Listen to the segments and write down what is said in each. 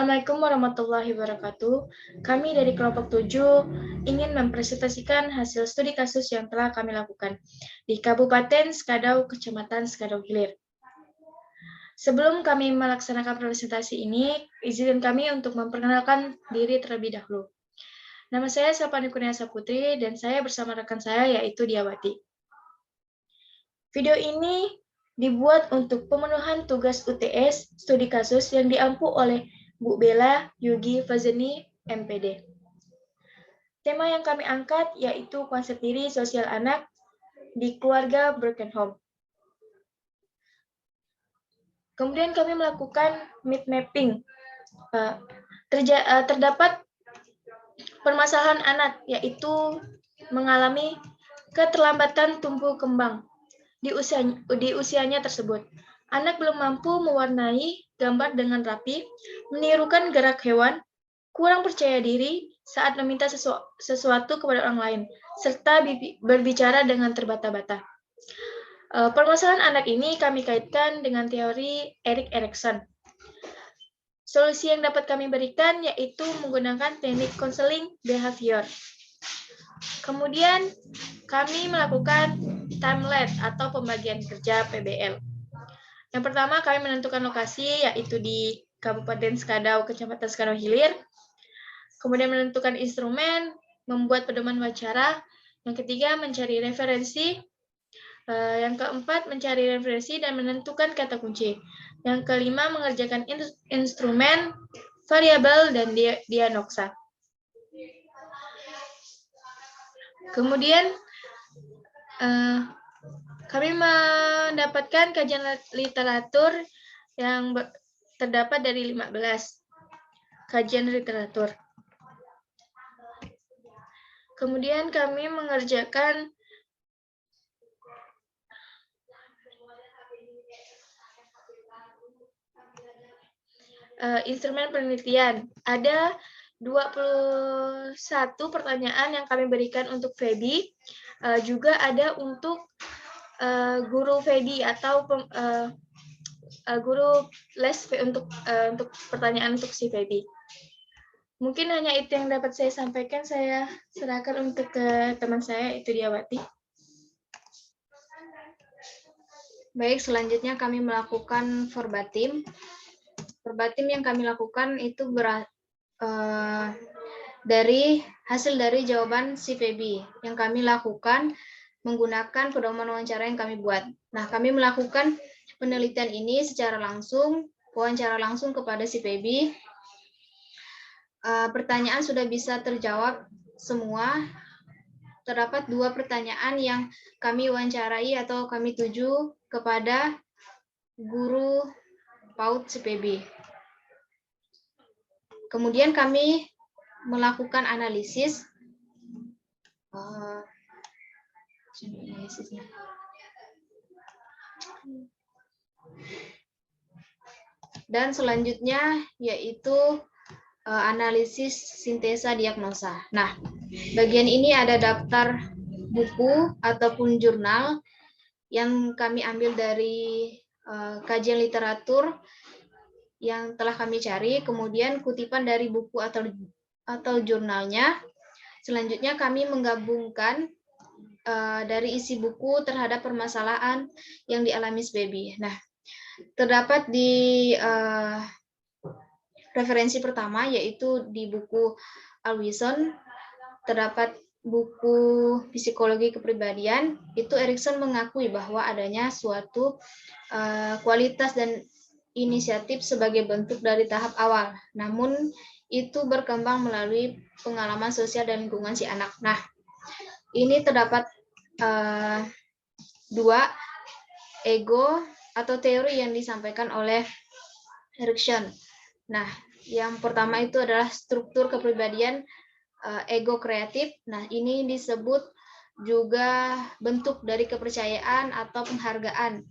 Assalamualaikum warahmatullahi wabarakatuh. Kami dari kelompok 7 ingin mempresentasikan hasil studi kasus yang telah kami lakukan di Kabupaten Skadau, Kecamatan Skadau Hilir. Sebelum kami melaksanakan presentasi ini, izinkan kami untuk memperkenalkan diri terlebih dahulu. Nama saya Sapani Kurniasa Putri dan saya bersama rekan saya yaitu Diawati. Video ini dibuat untuk pemenuhan tugas UTS studi kasus yang diampu oleh Bu Bella Yugi Fazeni, MPD. Tema yang kami angkat yaitu konsep diri sosial anak di keluarga broken home. Kemudian kami melakukan mind mapping. Terdapat permasalahan anak yaitu mengalami keterlambatan tumbuh kembang di usianya tersebut. Anak belum mampu mewarnai gambar dengan rapi, menirukan gerak hewan, kurang percaya diri saat meminta sesuatu kepada orang lain, serta berbicara dengan terbata-bata. Permasalahan anak ini kami kaitkan dengan teori Erik Erikson. Solusi yang dapat kami berikan yaitu menggunakan teknik counseling behavior. Kemudian kami melakukan timelet atau pembagian kerja PBL. Yang pertama kami menentukan lokasi yaitu di Kabupaten Skadau, Kecamatan Skadau Hilir. Kemudian menentukan instrumen, membuat pedoman wawancara. Yang ketiga mencari referensi. Yang keempat mencari referensi dan menentukan kata kunci. Yang kelima mengerjakan instrumen, variabel, dan diagnosa. Kemudian kami mendapatkan kajian literatur yang terdapat dari 15 kajian literatur. Kemudian kami mengerjakan instrumen penelitian. Ada 21 pertanyaan yang kami berikan untuk Feby. Juga ada untuk guru Feby atau guru les untuk pertanyaan untuk si Feby. Mungkin hanya itu yang dapat saya sampaikan. Saya serahkan untuk ke teman saya, itu Diawati. Baik, selanjutnya kami melakukan verbatim. Verbatim yang kami lakukan itu dari hasil dari jawaban si Feby yang kami lakukan menggunakan pedoman wawancara yang kami buat. Nah, kami melakukan penelitian ini secara langsung, wawancara langsung kepada si Feby. Pertanyaan sudah bisa terjawab semua. Terdapat 2 pertanyaan yang kami wawancarai atau kami tuju kepada guru PAUD si Feby. Kemudian kami melakukan analisis. Dan selanjutnya yaitu analisis sintesa diagnosa. Nah, bagian ini ada daftar buku ataupun jurnal yang kami ambil dari kajian literatur yang telah kami cari, kemudian kutipan dari buku atau jurnalnya. Selanjutnya kami menggabungkan dari isi buku terhadap permasalahan yang dialami Feby. Nah, terdapat di referensi pertama yaitu di buku Alwison, terdapat buku psikologi kepribadian. Itu Erikson mengakui bahwa adanya suatu kualitas dan inisiatif sebagai bentuk dari tahap awal, namun itu berkembang melalui pengalaman sosial dan lingkungan si anak. Nah, ini terdapat 2 ego atau teori yang disampaikan oleh Erikson. Nah, yang pertama itu adalah struktur kepribadian ego kreatif. Nah, ini disebut juga bentuk dari kepercayaan atau penghargaan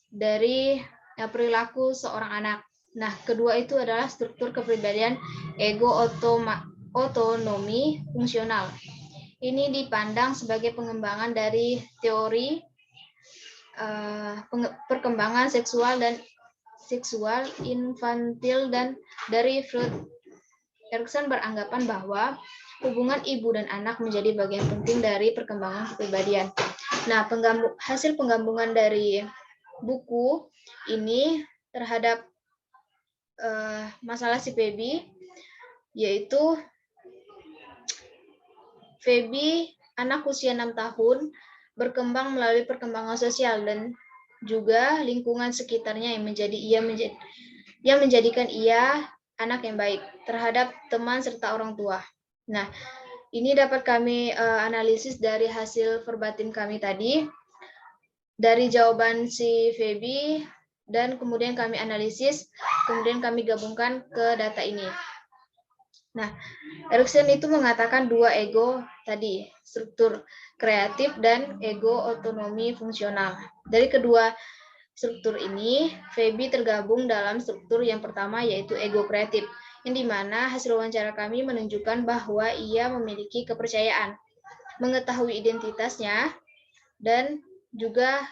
dari perilaku seorang anak. Nah, kedua itu adalah struktur kepribadian ego otonomi fungsional. Ini dipandang sebagai pengembangan dari teori perkembangan seksual dan seksual, infantil, dan dari Freud. Erikson beranggapan bahwa hubungan ibu dan anak menjadi bagian penting dari perkembangan kepribadian. Nah, hasil penggabungan dari buku ini terhadap masalah si Feby, yaitu Feby anak usia 6 tahun berkembang melalui perkembangan sosial dan juga lingkungan sekitarnya yang menjadikan ia anak yang baik terhadap teman serta orang tua. Nah, ini dapat kami analisis dari hasil verbatim kami tadi, dari jawaban si Feby, dan kemudian kami analisis, kemudian kami gabungkan ke data ini. Nah, Erikson itu mengatakan dua ego tadi, struktur kreatif dan ego otonomi fungsional. Dari kedua struktur ini, Feby tergabung dalam struktur yang pertama, yaitu ego kreatif, yang dimana hasil wawancara kami menunjukkan bahwa ia memiliki kepercayaan, mengetahui identitasnya, dan juga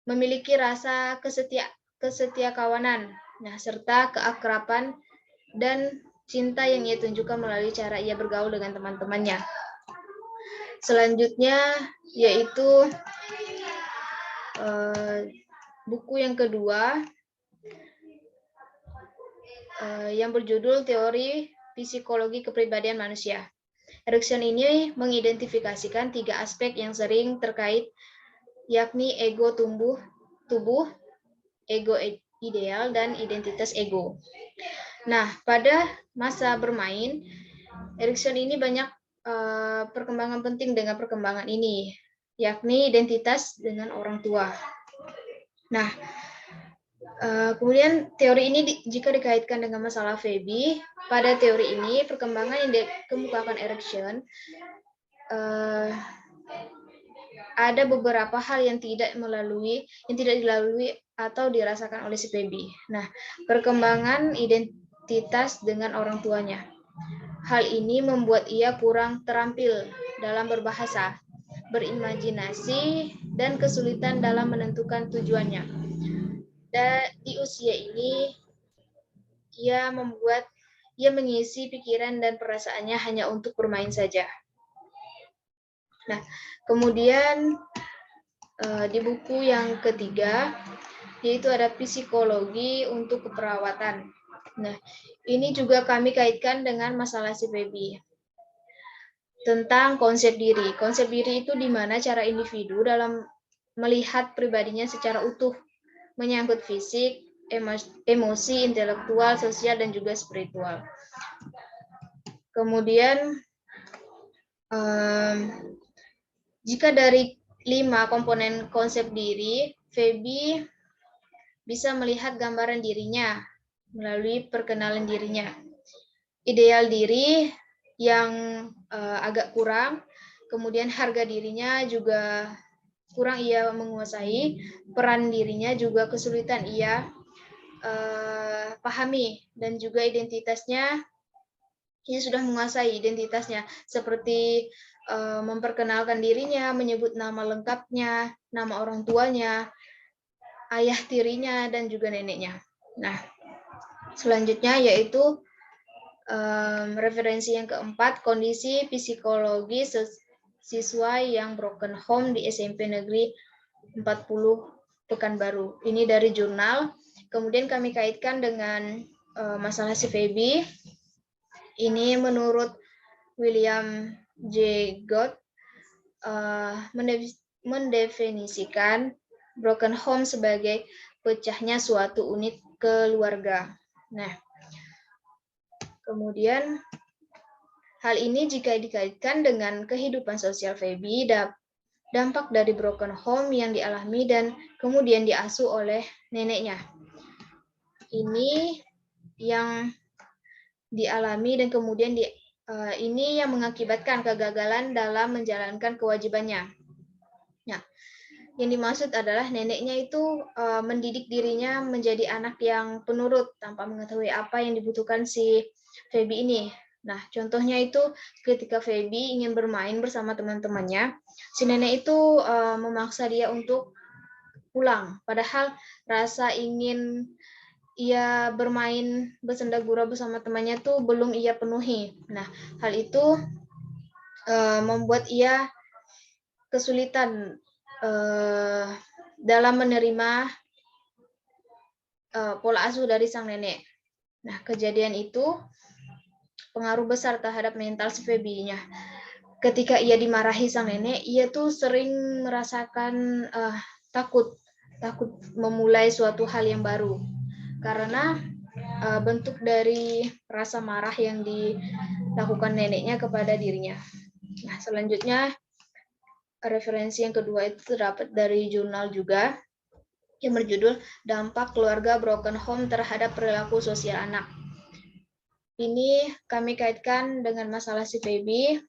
memiliki rasa kesetiakawanan, nah, serta keakraban dan cinta yang ia tunjukkan melalui cara ia bergaul dengan teman-temannya. Selanjutnya yaitu buku yang kedua yang berjudul Teori Psikologi Kepribadian Manusia. Erikson ini mengidentifikasikan 3 aspek yang sering terkait, yakni ego tubuh, ego ideal, dan identitas ego. Nah, pada masa bermain, Erikson ini banyak perkembangan penting dengan perkembangan ini, yakni identitas dengan orang tua. Nah, kemudian teori ini jika dikaitkan dengan masalah Feby, pada teori ini perkembangan yang dikemukakan Erikson ada beberapa hal yang tidak dilalui atau dirasakan oleh si Feby. Nah, perkembangan identitas dengan orang tuanya. Hal ini membuat ia kurang terampil dalam berbahasa, berimajinasi, dan kesulitan dalam menentukan tujuannya. Dan di usia ini, ia mengisi pikiran dan perasaannya hanya untuk bermain saja. Nah, kemudian di buku yang ketiga, yaitu ada psikologi untuk keperawatan. Nah, ini juga kami kaitkan dengan masalah si Feby. Tentang konsep diri. Konsep diri itu di mana cara individu dalam melihat pribadinya secara utuh, menyangkut fisik, emosi, intelektual, sosial, dan juga spiritual. Kemudian, jika dari 5 komponen konsep diri, Feby bisa melihat gambaran dirinya melalui perkenalan dirinya. Ideal diri yang agak kurang, kemudian harga dirinya juga kurang ia menguasai, peran dirinya juga kesulitan ia pahami, dan juga identitasnya ia sudah menguasai identitasnya, seperti memperkenalkan dirinya, menyebut nama lengkapnya, nama orang tuanya, ayah tirinya, dan juga neneknya. Nah, selanjutnya yaitu referensi yang keempat, kondisi psikologi siswa yang broken home di SMP Negeri 40 Pekanbaru. Ini dari jurnal. Kemudian kami kaitkan dengan masalah si Feby. Ini menurut William J. Gott mendefinisikan broken home sebagai pecahnya suatu unit keluarga. Nah, kemudian hal ini jika dikaitkan dengan kehidupan sosial Feby, dampak dari broken home yang dialami dan kemudian diasuh oleh neneknya. Ini yang dialami dan kemudian ini yang mengakibatkan kegagalan dalam menjalankan kewajibannya. Nah, yang dimaksud adalah neneknya itu mendidik dirinya menjadi anak yang penurut tanpa mengetahui apa yang dibutuhkan si Feby ini. Nah, contohnya itu ketika Feby ingin bermain bersama teman-temannya, si nenek itu memaksa dia untuk pulang. Padahal rasa ingin ia bermain bersenda gurau bersama temannya tuh belum ia penuhi. Nah, hal itu membuat ia kesulitan dalam menerima pola asuh dari sang nenek. Nah, kejadian itu pengaruh besar terhadap mental si Feby-nya. Ketika ia dimarahi sang nenek, ia tuh sering merasakan takut memulai suatu hal yang baru. Karena bentuk dari rasa marah yang dilakukan neneknya kepada dirinya. Nah, selanjutnya referensi yang kedua itu terdapat dari jurnal juga yang berjudul Dampak Keluarga Broken Home Terhadap Perilaku Sosial Anak. Ini kami kaitkan dengan masalah si Feby.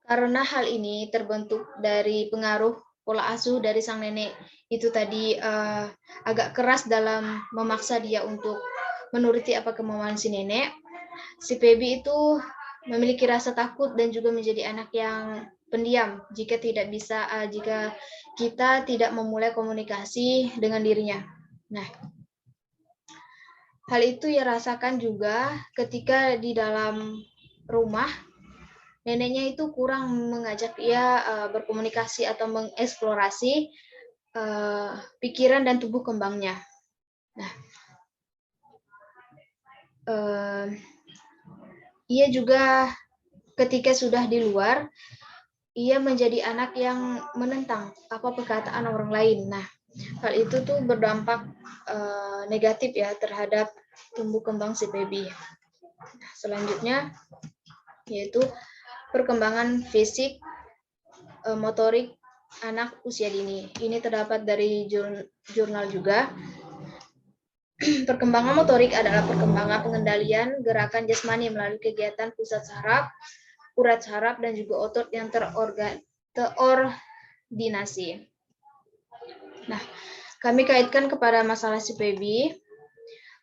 Karena hal ini terbentuk dari pengaruh pola asuh dari sang nenek itu tadi agak keras dalam memaksa dia untuk menuruti apa kemauan si nenek. Si Feby itu memiliki rasa takut dan juga menjadi anak yang pendiam jika kita tidak memulai komunikasi dengan dirinya. Nah, hal itu ia rasakan juga ketika di dalam rumah neneknya itu kurang mengajak ia berkomunikasi atau mengeksplorasi pikiran dan tumbuh kembangnya. Nah, ia juga ketika sudah di luar, ia menjadi anak yang menentang apa perkataan orang lain. Nah, hal itu tuh berdampak negatif ya terhadap tumbuh kembang si Feby. Nah, selanjutnya yaitu perkembangan fisik motorik anak usia dini. Ini terdapat dari jurnal juga. Perkembangan motorik adalah perkembangan pengendalian gerakan jasmani melalui kegiatan pusat saraf, urat saraf, dan juga otot yang terordinasi. Nah, kami kaitkan kepada masalah si Feby.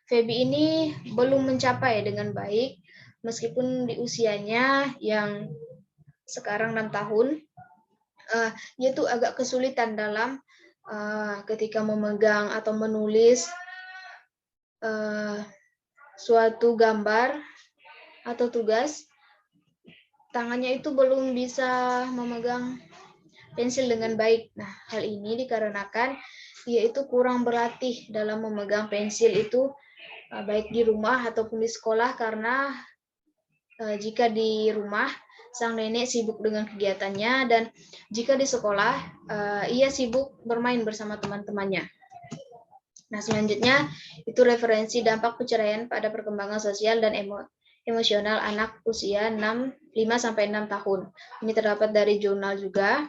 Feby ini belum mencapai dengan baik, meskipun di usianya yang sekarang 6 tahun, dia tuh agak kesulitan dalam ketika memegang atau menulis suatu gambar atau tugas, tangannya itu belum bisa memegang pensil dengan baik. Nah, hal ini dikarenakan dia itu kurang berlatih dalam memegang pensil itu baik di rumah ataupun di sekolah, karena jika di rumah sang nenek sibuk dengan kegiatannya dan jika di sekolah ia sibuk bermain bersama teman-temannya. Nah, selanjutnya itu referensi dampak perceraian pada perkembangan sosial dan emosional anak usia 5-6 tahun. Ini terdapat dari jurnal juga.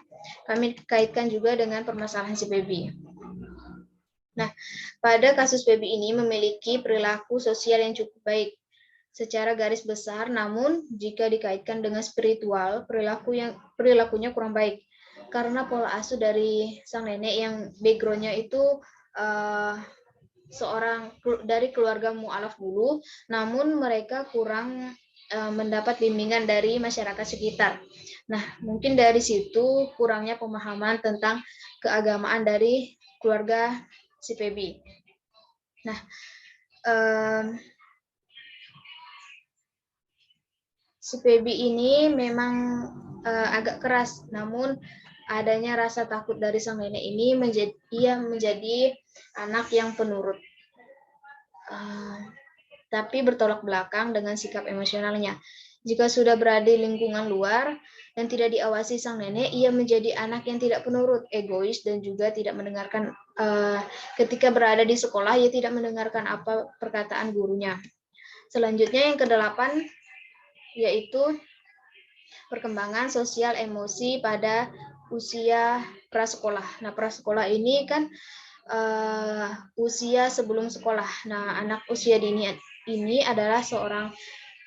Kami kaitkan juga dengan permasalahan si Feby. Nah, pada kasus Feby ini memiliki perilaku sosial yang cukup baik secara garis besar, namun jika dikaitkan dengan spiritual, perilakunya kurang baik. Karena pola asuh dari sang nenek yang background-nya itu seorang dari keluarga mu'alaf dulu, namun mereka kurang mendapat bimbingan dari masyarakat sekitar. Nah, mungkin dari situ kurangnya pemahaman tentang keagamaan dari keluarga si Feby. Nah, si Feby ini memang agak keras, namun adanya rasa takut dari sang nenek ini menjadi anak yang penurut, tapi bertolak belakang dengan sikap emosionalnya. Jika sudah berada di lingkungan luar dan tidak diawasi sang nenek, ia menjadi anak yang tidak penurut, egois, dan juga tidak mendengarkan. Ketika berada di sekolah, ia tidak mendengarkan apa perkataan gurunya. Selanjutnya yang ke-8 yaitu perkembangan sosial emosi pada usia prasekolah. Nah, prasekolah ini kan usia sebelum sekolah. Nah, anak usia dini ini adalah seorang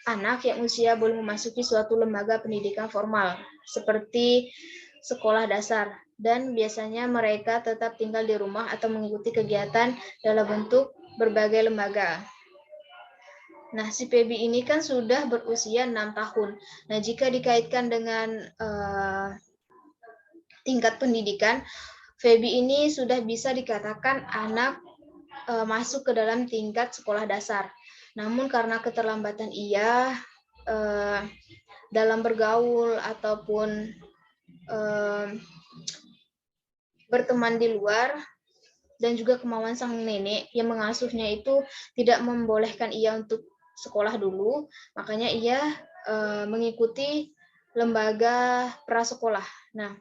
anak yang usia belum memasuki suatu lembaga pendidikan formal seperti sekolah dasar, dan biasanya mereka tetap tinggal di rumah atau mengikuti kegiatan dalam bentuk berbagai lembaga. Nah, si Feby ini kan sudah berusia 6 tahun. Nah, jika dikaitkan dengan tingkat pendidikan, Feby ini sudah bisa dikatakan anak masuk ke dalam tingkat sekolah dasar. Namun karena keterlambatan ia dalam bergaul ataupun berteman di luar, dan juga kemauan sang nenek yang mengasuhnya itu tidak membolehkan ia untuk sekolah dulu, makanya ia mengikuti lembaga prasekolah. Nah,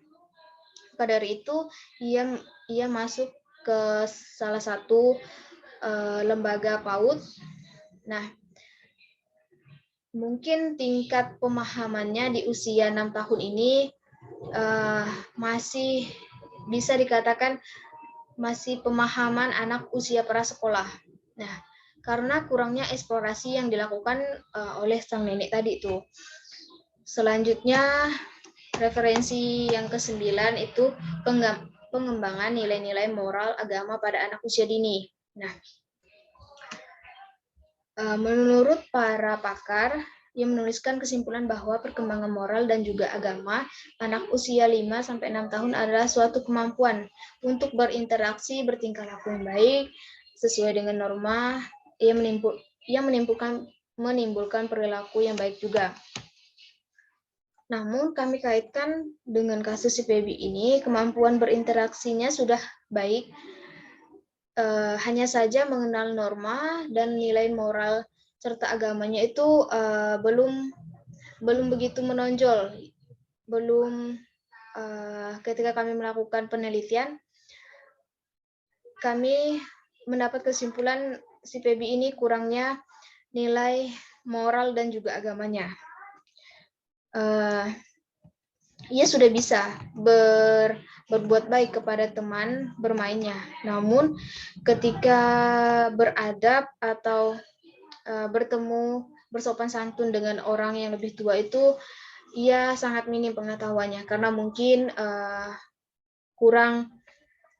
maka dari itu ia masuk ke salah satu lembaga PAUD. Nah, mungkin tingkat pemahamannya di usia 6 tahun ini masih bisa dikatakan masih pemahaman anak usia prasekolah. Nah, karena kurangnya eksplorasi yang dilakukan oleh sang nenek tadi itu. Selanjutnya, referensi yang ke-9 itu pengembangan nilai-nilai moral agama pada anak usia dini. Nah, menurut para pakar yang menuliskan kesimpulan bahwa perkembangan moral dan juga agama anak usia 5-6 tahun adalah suatu kemampuan untuk berinteraksi, bertingkah laku yang baik, sesuai dengan norma, yang menimbulkan perilaku yang baik juga. Namun kami kaitkan dengan kasus si Feby ini, kemampuan berinteraksinya sudah baik, hanya saja mengenal norma dan nilai moral serta agamanya itu belum begitu menonjol. Ketika kami melakukan penelitian, kami mendapat kesimpulan si Feby ini kurangnya nilai moral dan juga agamanya. Ia sudah bisa berbuat baik kepada teman bermainnya. Namun ketika beradab atau bertemu bersopan santun dengan orang yang lebih tua itu, ia sangat minim pengetahuannya karena mungkin kurang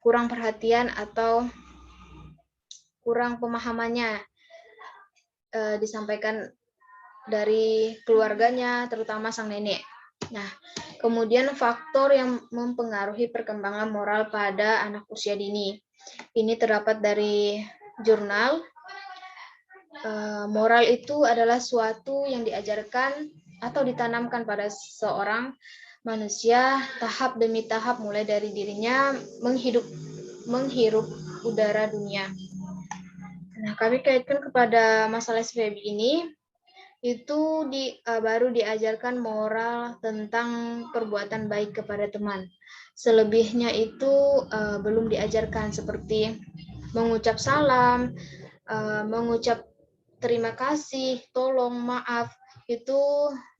perhatian atau kurang pemahamannya disampaikan dari keluarganya, terutama sang nenek. Nah, kemudian faktor yang mempengaruhi perkembangan moral pada anak usia dini. Ini terdapat dari jurnal. Moral itu adalah suatu yang diajarkan atau ditanamkan pada seorang manusia tahap demi tahap, mulai dari dirinya menghirup udara dunia. Nah, kami kaitkan kepada masalah Feby ini, itu baru diajarkan moral tentang perbuatan baik kepada teman. Selebihnya itu belum diajarkan, seperti mengucap salam, mengucap terima kasih, tolong, maaf, itu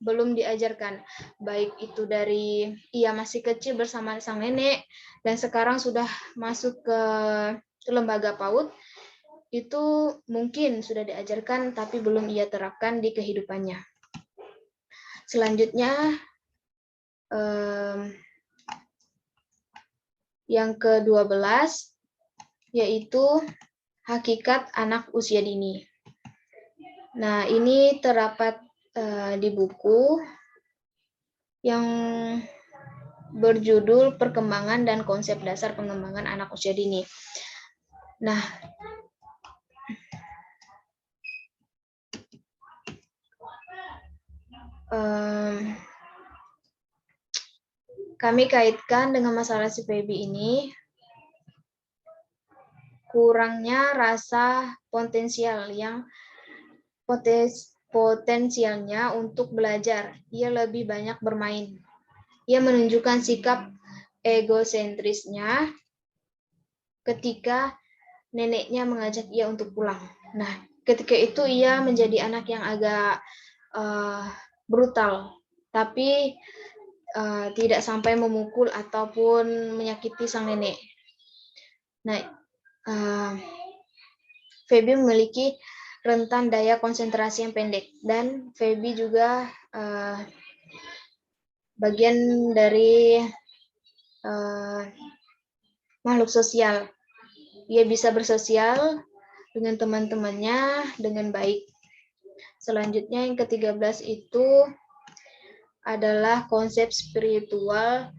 belum diajarkan. Baik itu dari ia masih kecil bersama sang nenek dan sekarang sudah masuk ke lembaga PAUD, itu mungkin sudah diajarkan tapi belum ia terapkan di kehidupannya. Selanjutnya, yang ke-12 yaitu hakikat anak usia dini. Nah, ini terdapat di buku yang berjudul Perkembangan dan Konsep Dasar Pengembangan Anak Usia Dini. Nah, kami kaitkan dengan masalah si Feby ini, kurangnya rasa potensialnya untuk belajar. Ia lebih banyak bermain. Ia menunjukkan sikap egosentrisnya ketika neneknya mengajak ia untuk pulang. Nah, ketika itu ia menjadi anak yang agak brutal, tapi tidak sampai memukul ataupun menyakiti sang nenek. Nah, Feby memiliki rentan daya konsentrasi yang pendek, dan Feby juga bagian dari makhluk sosial. Ia bisa bersosial dengan teman-temannya dengan baik. Selanjutnya yang ke-13 itu adalah konsep spiritual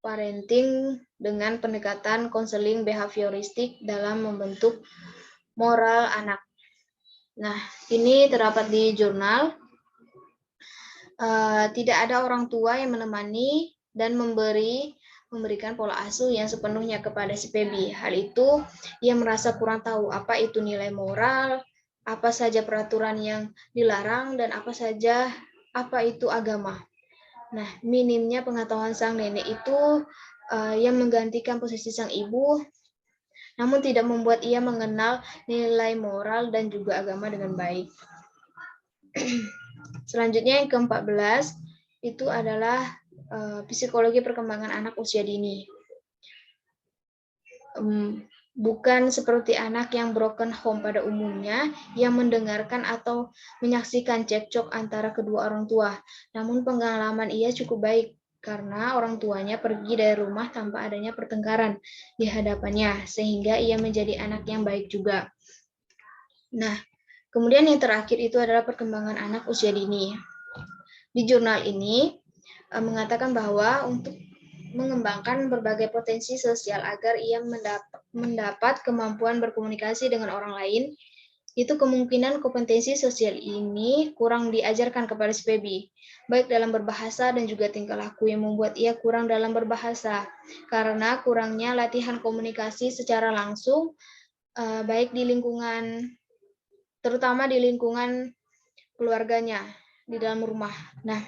parenting dengan pendekatan konseling behavioristik dalam membentuk moral anak. Nah, ini terdapat di jurnal. Tidak ada orang tua yang menemani dan memberikan pola asuh yang sepenuhnya kepada si baby. Hal itu, ia merasa kurang tahu apa itu nilai moral, apa saja peraturan yang dilarang, dan apa itu agama. Nah, minimnya pengetahuan sang nenek itu yang menggantikan posisi sang ibu, namun tidak membuat ia mengenal nilai moral dan juga agama dengan baik. Selanjutnya yang ke-14 itu adalah psikologi perkembangan anak usia dini. Bukan seperti anak yang broken home pada umumnya, yang mendengarkan atau menyaksikan cekcok antara kedua orang tua. Namun pengalaman ia cukup baik, karena orang tuanya pergi dari rumah tanpa adanya pertengkaran di hadapannya, sehingga ia menjadi anak yang baik juga. Nah, kemudian yang terakhir itu adalah perkembangan anak usia dini. Di jurnal ini mengatakan bahwa untuk mengembangkan berbagai potensi sosial agar ia mendapat kemampuan berkomunikasi dengan orang lain, itu kemungkinan kompetensi sosial ini kurang diajarkan kepada si baby, baik dalam berbahasa dan juga tingkah laku, yang membuat ia kurang dalam berbahasa, karena kurangnya latihan komunikasi secara langsung, baik di lingkungan, terutama di lingkungan keluarganya, di dalam rumah. Nah,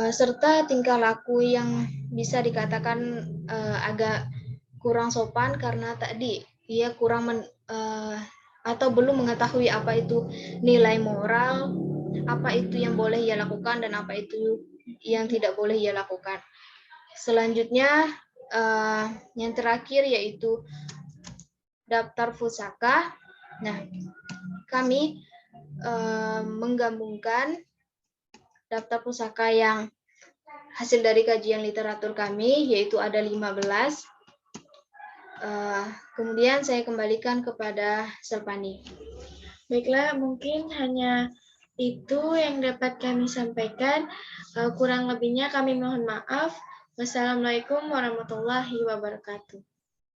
serta tingkah laku yang bisa dikatakan agak kurang sopan karena tadi ia kurang atau belum mengetahui apa itu nilai moral, apa itu yang boleh ia lakukan dan apa itu yang tidak boleh ia lakukan. Selanjutnya yang terakhir yaitu daftar pusaka. Nah, kami menggabungkan daftar pusaka yang hasil dari kajian literatur kami, yaitu ada 15. Kemudian saya kembalikan kepada Serpani. Baiklah, mungkin hanya itu yang dapat kami sampaikan. Kurang lebihnya kami mohon maaf. Wassalamualaikum warahmatullahi wabarakatuh.